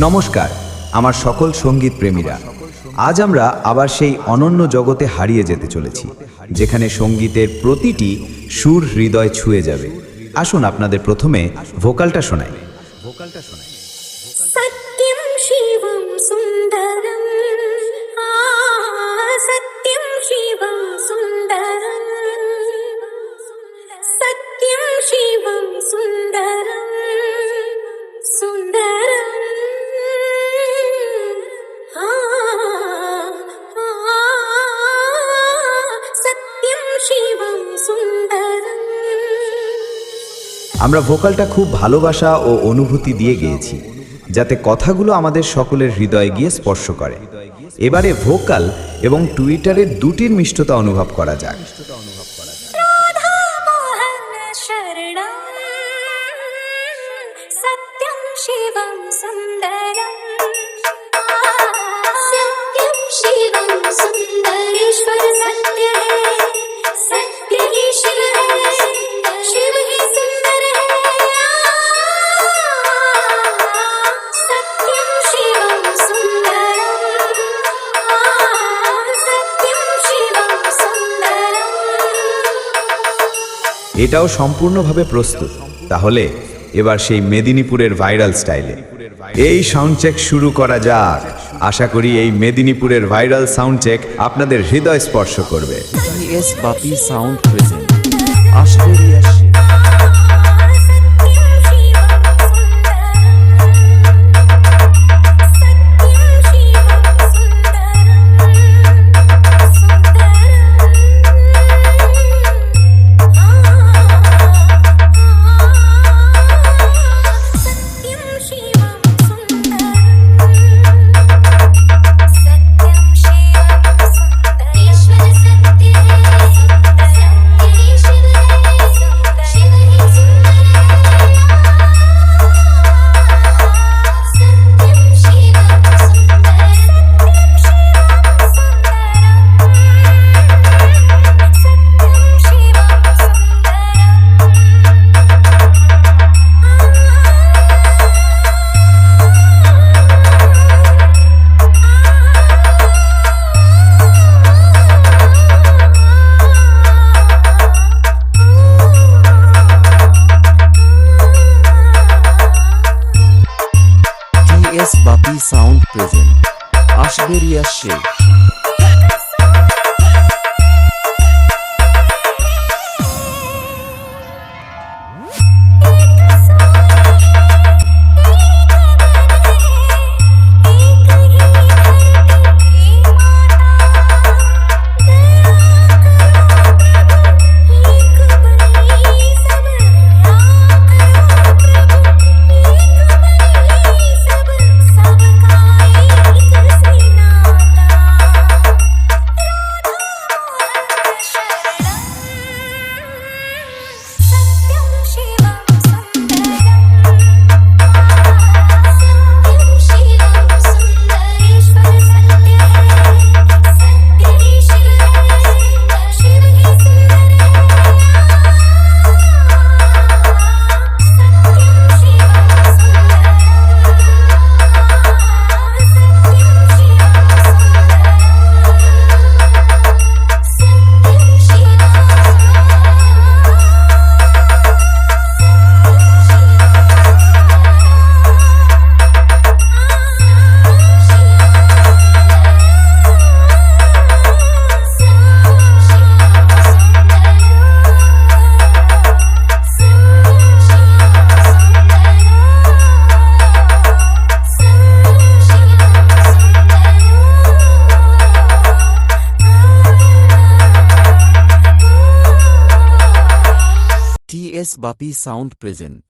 নমস্কার আমার সকল সঙ্গীত প্রেমীরা। আজ আমরা আবার সেই অনন্য জগতে হারিয়ে যেতে চলেছি, যেখানে সঙ্গীতের প্রতিটি সুর হৃদয় ছুঁয়ে যাবে। আসুন আপনাদের প্রথমে ভোকালটা শোনাই। सत्यं शिवं सुन्दरं सत्यं शिवं सुन्दरं सत्यं शिवं सुन्दरं सुन्दरं सत्यं शिवं सुन्दरं। আমরা ভোকালটা খুব ভালোবাসা ও অনুভূতি দিয়ে গেয়েছি, যাতে কথাগুলো আমাদের সকলের হৃদয়ে গিয়ে স্পর্শ করে। এবারে ভোকাল এবং টুইটারের দুটির মিষ্টতা অনুভব করা যাক। राधा मोहन शरणं सत्यं शिवं सुन्दरं सत्यं शिवं सुन्दरेश्वर सत्य है सत्य ही शिव है शिव ही सुंदर है सत्यं शिवं सुन्दरं सत्यं शिवं सुन्दरं। এটাও সম্পূর্ণভাবে প্রস্তুত। তাহলে এবার সেই মেদিনীপুরের ভাইরাল স্টাইলে এই সাউন্ড চেক শুরু করা যাক। আশা করি এই মেদিনীপুরের ভাইরাল সাউন্ড চেক আপনাদের হৃদয় স্পর্শ করবে। TS বাপি সাউন্ড প্রেজেন্ট আশবেরিয়া শেখ। TS বাপি সাউন্ড প্রেজেন্ট